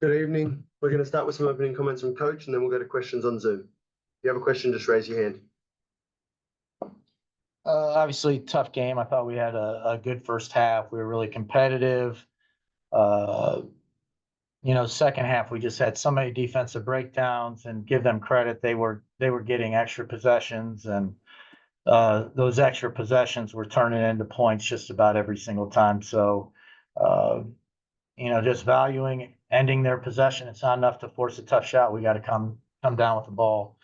Good evening. We're going to start with some opening comments from Coach, and then we'll go to questions on Zoom. If you have a question, just raise your hand. Obviously, tough game. I thought we had a good first half. We were really competitive. Second half we just had so many defensive breakdowns, and give them credit. They were getting extra possessions, and those extra possessions were turning into points just about every single time. So, just valuing ending their possession. It's not enough to force a tough shot. We got to come down with the ball.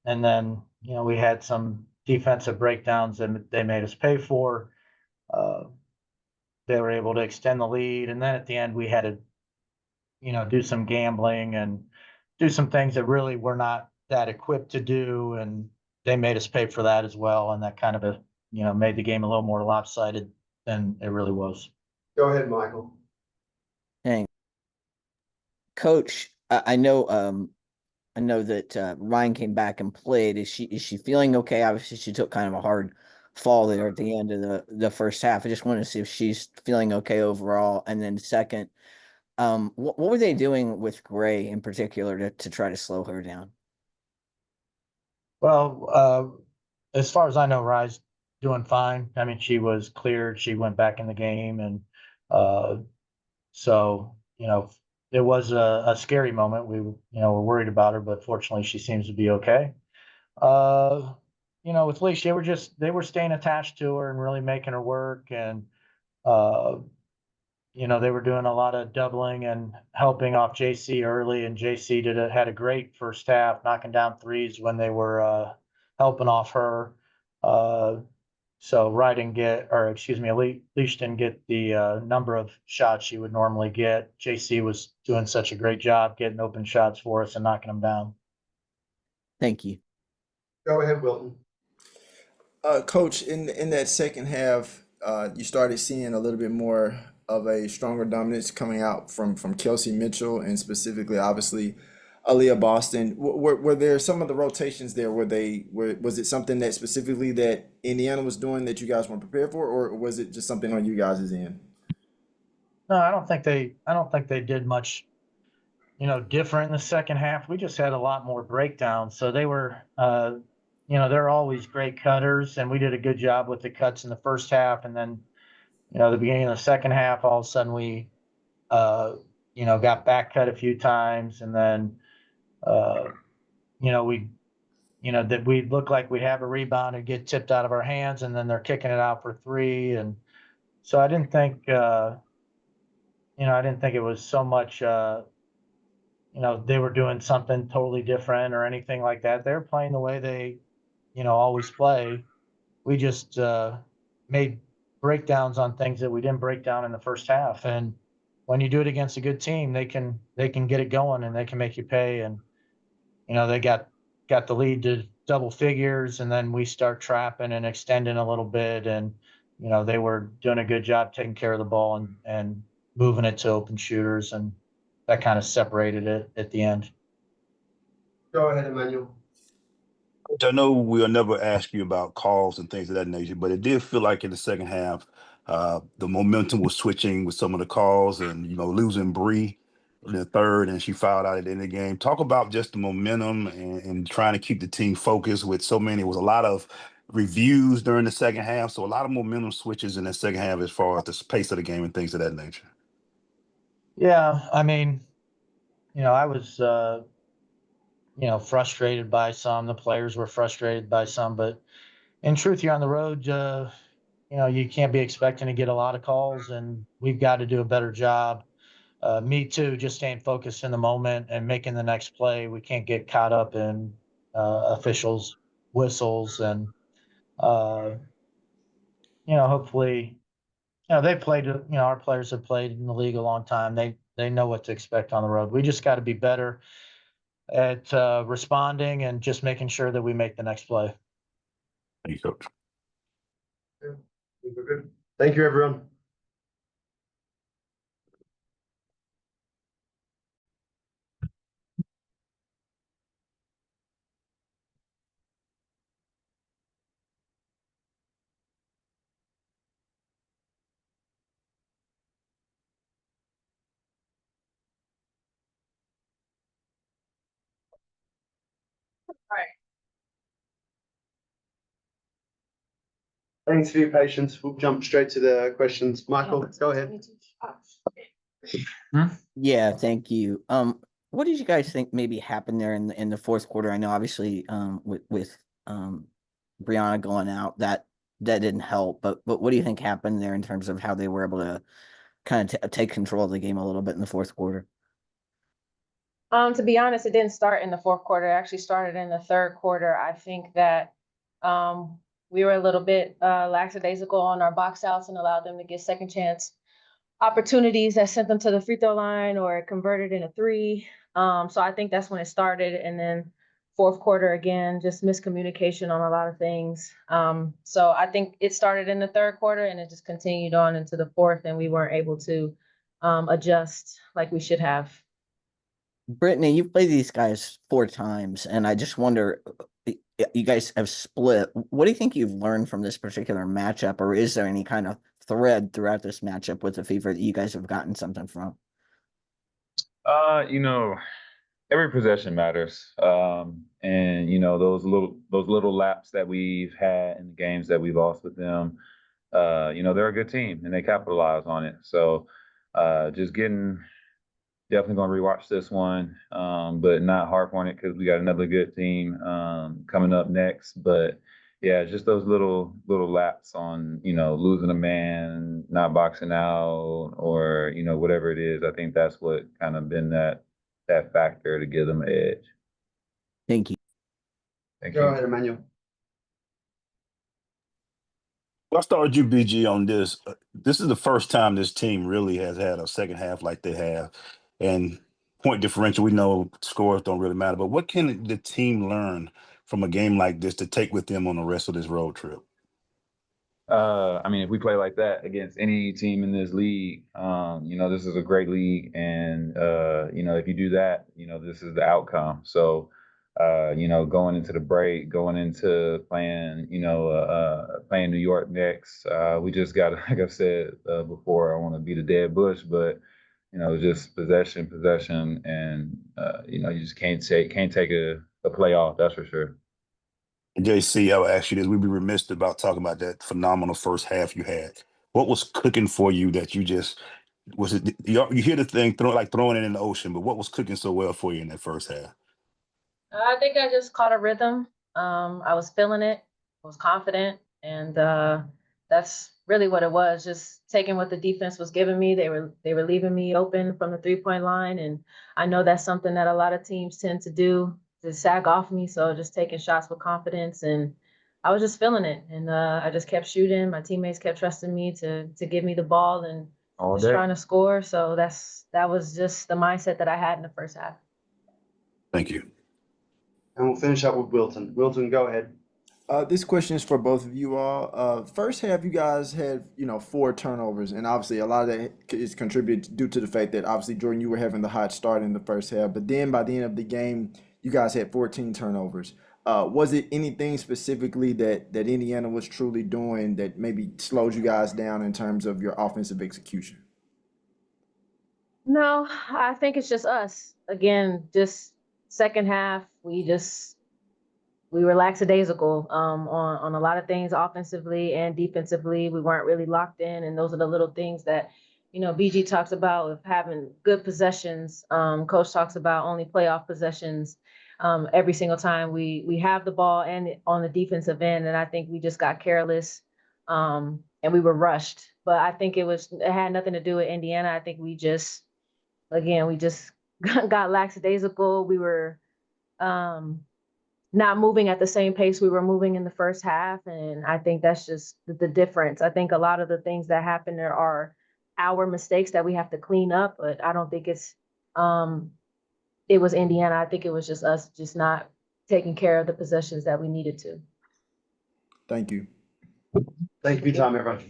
And then, we had some defensive breakdowns that they made us pay for. They were able to extend the lead. And then at the end, we had to, do some gambling and do some things that really were not that equipped to do. And they made us pay for that as well. And that kind of, made the game a little more lopsided than it really was. Go ahead, Michael. Thanks. Coach, I know that Ryan came back and played. Is she feeling okay? Obviously, she took kind of a hard fall there at the end of the first half. I just wanted to see if she's feeling okay overall. And then second, what were they doing with Gray in particular to try to slow her down? Well, as far as I know, Rye's doing fine. I mean, she was cleared. She went back in the game, and so it was a scary moment. We were worried about her, but fortunately, she seems to be okay. With Leash, they were staying attached to her and really making her work, and they were doing a lot of doubling and helping off JC early, and JC had a great first half, knocking down threes when they were helping off her. So Leash didn't get the number of shots she would normally get. JC was doing such a great job getting open shots for us and knocking them down. Thank you. Go ahead, Wilton. Coach, in that second half, you started seeing a little bit more of a stronger dominance coming out from Kelsey Mitchell, and specifically, obviously, Aaliyah Boston. Were there some of the rotations there? Was it something that specifically that Indiana was doing that you guys weren't prepared for, or was it just something on you guys' end? No, I don't think they did much, different in the second half. We just had a lot more breakdowns. So they were, they're always great cutters, and we did a good job with the cuts in the first half. And then, the beginning of the second half, all of a sudden we, got back cut a few times, and then, that we look like we'd have a rebound and get tipped out of our hands, and then they're kicking it out for three. And so I didn't think it was so much, they were doing something totally different or anything like that. They're playing the way they, always play. We just made breakdowns on things that we didn't break down in the first half. And when you do it against a good team, they can get it going and they can make you pay. And, they got the lead to double figures, and then we start trapping and extending a little bit. And, they were doing a good job taking care of the ball and moving it to open shooters, and that kind of separated it at the end. Go ahead, Emmanuel. I know we'll never ask you about calls and things of that nature, but it did feel like in the second half, the momentum was switching with some of the calls, and losing Bree in the third, and she fouled out at the end of the game. Talk about just the momentum and trying to keep the team focused with so many. It was a lot of reviews during the second half, so a lot of momentum switches in the second half as far as the pace of the game and things of that nature. Yeah, I mean, I was frustrated by some. The players were frustrated by some, but in truth, you're on the road. You can't be expecting to get a lot of calls, and we've got to do a better job. Me too, just staying focused in the moment and making the next play. We can't get caught up in officials' whistles, and hopefully, they played. Our players have played in the league a long time. They know what to expect on the road. We just got to be better at responding and just making sure that we make the next play. Thank you, Coach. Good. Thank you, everyone. Thanks for your patience. We'll jump straight to the questions. Michael, go ahead. Yeah, thank you. What did you guys think maybe happened there in the fourth quarter? I know obviously with Brianna going out that didn't help, but what do you think happened there in terms of how they were able to kind of take control of the game a little bit in the fourth quarter? To be honest, it didn't start in the fourth quarter. It actually started in the third quarter. I think that we were a little bit lackadaisical on our box outs and allowed them to get second chance opportunities that sent them to the free throw line or converted in a three. So I think that's when it started. And then fourth quarter, again, just miscommunication on a lot of things. So I think it started in the third quarter and it just continued on into the fourth, and we weren't able to adjust like we should have. Brittney, you've played these guys 4 times, and I just wonder, you guys have split. What do you think you've learned from this particular matchup, or is there any kind of thread throughout this matchup with the Fever that you guys have gotten something from? You know, every possession matters. And you know, those little laps that we've had in the games that we lost with them, you know, they're a good team and they capitalize on it. So just definitely gonna rewatch this one, but not harp on it because we got another good team coming up next. But yeah, just those little laps on, you know, losing a man, not boxing out, or you know, whatever it is. I think that's what kind of been that factor to give them an edge. Thank you. Thank Go you. ahead, Emmanuel. Well, I'll start with you, BG, on this. This is the first time this team really has had a second half like they have. And point differential, we know scores don't really matter. But what can the team learn from a game like this to take with them on the rest of this road trip? I mean, if we play like that against any team in this league, you know, this is a great league. And, you know, if you do that, you know, this is the outcome. So, you know, going into the break, going into playing, you know, playing New York next, we just got, like I said before, I want to beat a dead bush, but, you know, just possession, and, you know, you just can't take a play off, that's for sure. JC, I'll ask you this. We'd be remiss about talking about that phenomenal first half you had. What was cooking for you that you just was it? You hear the thing throwing it in the ocean, but what was cooking so well for you in that first half? I think I just caught a rhythm. I was feeling it, I was confident, and that's really what it was. Just taking what the defense was giving me. They were leaving me open from the 3-point line, and I know that's something that a lot of teams tend to do, to sag off me. So just taking shots with confidence, and I was just feeling it, and I just kept shooting. My teammates kept trusting me to give me the ball and All just day. trying to score. So that was just the mindset that I had in the first half. Thank you. And we'll finish up with Wilton. Wilton, go ahead. This question is for both of you all. First half, you guys had, you know, 4 turnovers, and obviously a lot of that is contributed due to the fact that obviously, Jordin, you were having the hot start in the first half, but then by the end of the game, you guys had 14 turnovers. Was it anything specifically that Indiana was truly doing that maybe slowed you guys down in terms of your offensive execution? No, I think it's just us. Again, just second half, we were lackadaisical on a lot of things offensively and defensively. We weren't really locked in, and those are the little things that, you know, BG talks about with having good possessions. Coach talks about only playoff possessions every single time we have the ball and on the defensive end. And I think we just got careless and we were rushed. But I think it had nothing to do with Indiana. I think we just got lackadaisical. We were not moving at the same pace we were moving in the first half. And I think that's just the difference. I think a lot of the things that happen there are our mistakes that we have to clean up, but I don't think it was Indiana. I think it was just us just not taking care of the possessions that we needed to. Thank you. Thank you for your time, everyone.